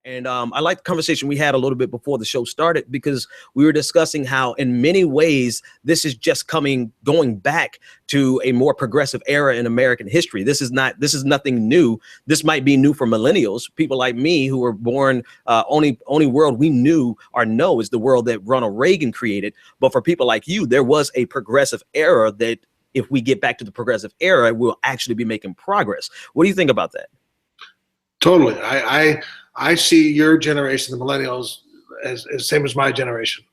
And I like the conversation we had a little bit before the show started, because we were discussing how in many ways this is just going back to a more progressive era in American history. This is nothing new. This might be new for millennials, people like me who were born, only world we knew or know is the world that Ronald Reagan created. But for people like you, there was a progressive era that if we get back to the progressive era, we'll actually be making progress. What do you think about that? Totally. I see your generation, the millennials, as same as my generation.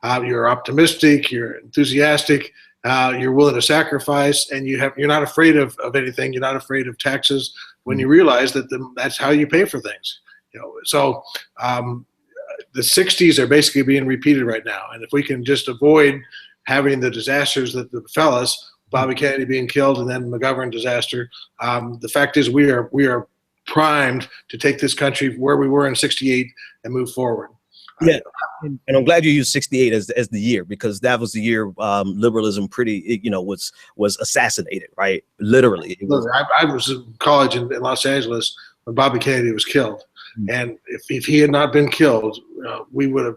You're optimistic, you're enthusiastic, you're willing to sacrifice, and you're not afraid of anything. You're not afraid of taxes when you realize that that's how you pay for things. So the 60s are basically being repeated right now, and if we can just avoid having the disasters that befell us, Bobby Kennedy being killed, and then McGovern disaster, the fact is we are primed to take this country where we were in '68 and move forward. Yeah, and I'm glad you used '68 as the year, because that was the year liberalism was assassinated, right? Literally. I was in college in Los Angeles when Bobby Kennedy was killed, and if he had not been killed, we would have.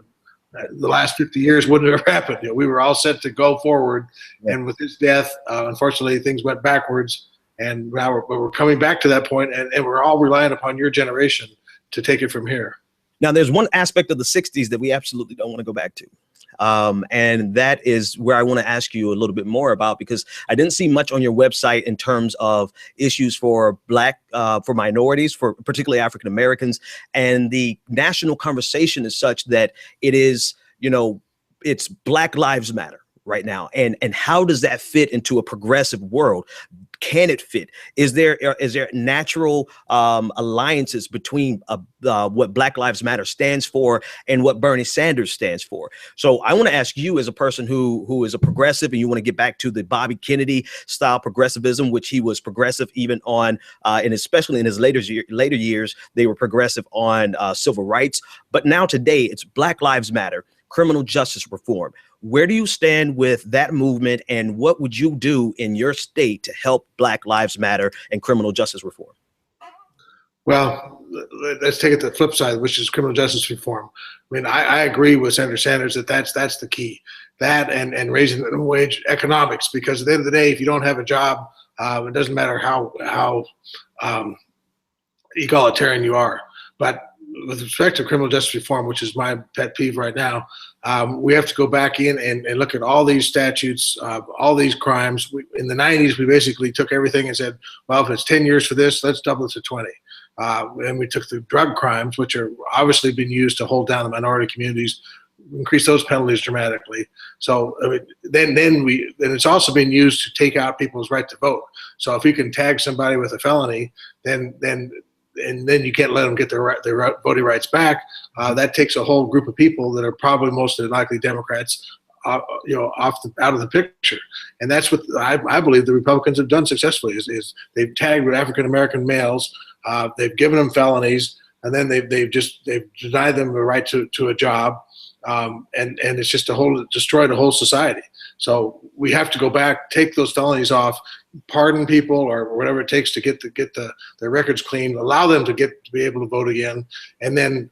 The last 50 years wouldn't have happened. We were all set to go forward, and with his death, unfortunately, things went backwards. And now we're coming back to that point, and we're all relying upon your generation to take it from here. Now, there's one aspect of the 60s that we absolutely don't want to go back to. And that is where I want to ask you a little bit more about, because I didn't see much on your website in terms of issues for for minorities, for particularly African Americans. And the national conversation is such that it is, it's Black Lives Matter right now. And how does that fit into a progressive world? Can it fit? Is there natural alliances between what Black Lives Matter stands for and what Bernie Sanders stands for? So I want to ask you, as a person who is a progressive, and you want to get back to the Bobby Kennedy style progressivism, which he was progressive even on, and especially in his later years, they were progressive on civil rights. But now today, it's Black Lives Matter, criminal justice reform. Where do you stand with that movement, and what would you do in your state to help Black Lives Matter and criminal justice reform? Well, let's take it to the flip side, which is criminal justice reform. I mean, I agree with Senator Sanders that that's the key. That and raising the minimum wage, economics, because at the end of the day, if you don't have a job, it doesn't matter how egalitarian you are. But with respect to criminal justice reform, which is my pet peeve right now, we have to go back in and look at all these statutes, all these crimes. In the 90s, we basically took everything and said, well, if it's 10 years for this, let's double it to 20. And we took the drug crimes, which are obviously being used to hold down the minority communities, increase those penalties dramatically. So then it's also being used to take out people's right to vote. So if you can tag somebody with a felony, then you can't let them get their voting rights back. That takes a whole group of people that are probably most likely Democrats, out of the picture. And that's what I believe the Republicans have done successfully. Is they've tagged with African American males, they've given them felonies, and then they've denied them the right to a job, and it's just destroyed a whole society. So we have to go back, take those felonies off, pardon people or whatever it takes to get their records clean, allow them to be able to vote again, and then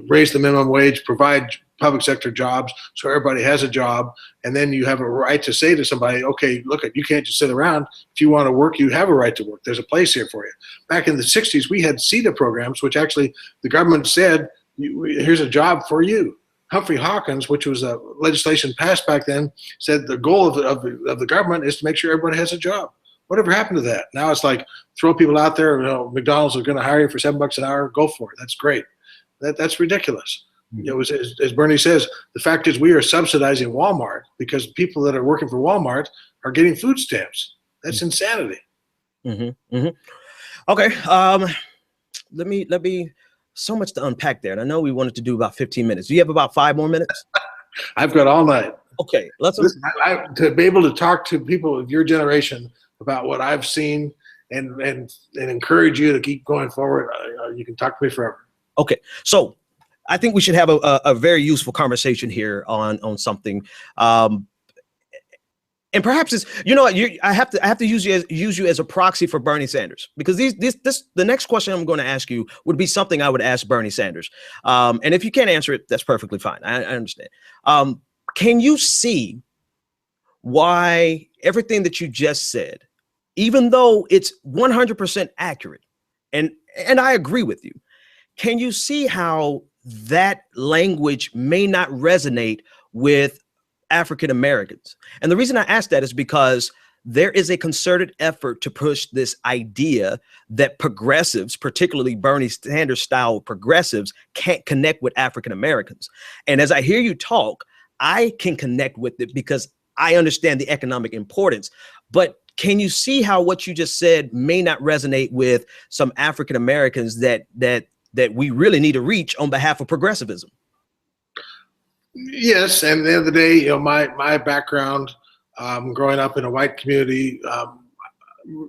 raise the minimum wage, provide public sector jobs so everybody has a job, and then you have a right to say to somebody, okay, look, you can't just sit around. If you want to work, you have a right to work. There's a place here for you. Back in the 60s, we had CETA programs, which actually the government said, here's a job for you. Humphrey Hawkins, which was a legislation passed back then, said the goal of the government is to make sure everybody has a job. Whatever happened to that? Now it's like throw people out there. McDonald's is going to hire you for $7 an hour. Go for it. That's great. That's ridiculous. As Bernie says, the fact is we are subsidizing Walmart because people that are working for Walmart are getting food stamps. That's insanity. Okay. Let me. So much to unpack there, and I know we wanted to do about 15 minutes. Do you have about 5 more minutes? I've got all night. Okay, to be able to talk to people of your generation about what I've seen and encourage you to keep going forward. You can talk to me forever. Okay, so I think we should have a very useful conversation here on something. And perhaps it's, you know what, I have to use you as a proxy for Bernie Sanders, because the next question I'm going to ask you would be something I would ask Bernie Sanders. And if you can't answer it, that's perfectly fine. I understand. Can you see why everything that you just said, even though it's 100% accurate, and I agree with you, can you see how that language may not resonate with African Americans? And the reason I ask that is because there is a concerted effort to push this idea that progressives, particularly Bernie Sanders style progressives, can't connect with African Americans. And as I hear you talk, I can connect with it because I understand the economic importance. But can you see how what you just said may not resonate with some African Americans that we really need to reach on behalf of progressivism? Yes, and at the end of the day, my background, growing up in a white community,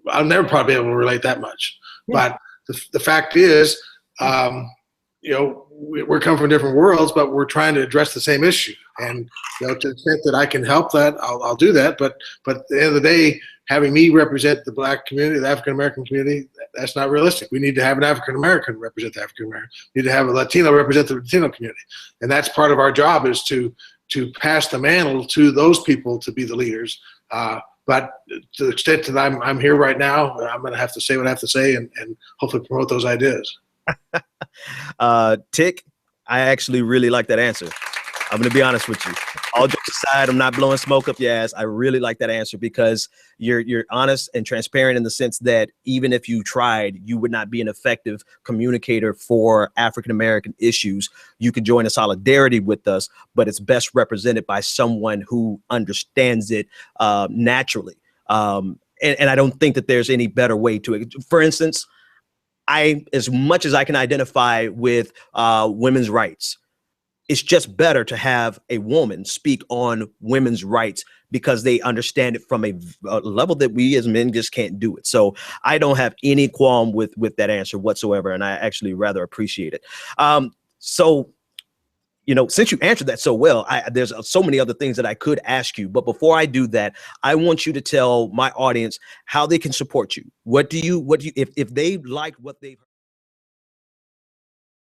I'll never probably be able to relate that much. Yeah. But the fact is, we're coming from different worlds, but we're trying to address the same issue. And to the extent that I can help that, I'll do that. But at the end of the day, having me represent the Black community, the African American community, that's not realistic. We need to have an African American represent the African American. We need to have a Latino represent the Latino community, and that's part of our job, is to pass the mantle to those people to be the leaders. But to the extent that I'm here right now, I'm going to have to say what I have to say, and hopefully promote those ideas. Tick, I actually really like that answer. I'm going to be honest with you. All jokes aside, I'm not blowing smoke up your ass. I really like that answer because you're honest and transparent in the sense that even if you tried, you would not be an effective communicator for African-American issues. You could join a solidarity with us, but it's best represented by someone who understands it naturally. And I don't think that there's any better way to it. For instance, as much as I can identify with women's rights, it's just better to have a woman speak on women's rights because they understand it from a level that we as men just can't do it. So I don't have any qualm with that answer whatsoever, and I actually rather appreciate it. So, since you answered that so well, there's so many other things that I could ask you. But before I do that, I want you to tell my audience how they can support you. What do you if they like what they've heard?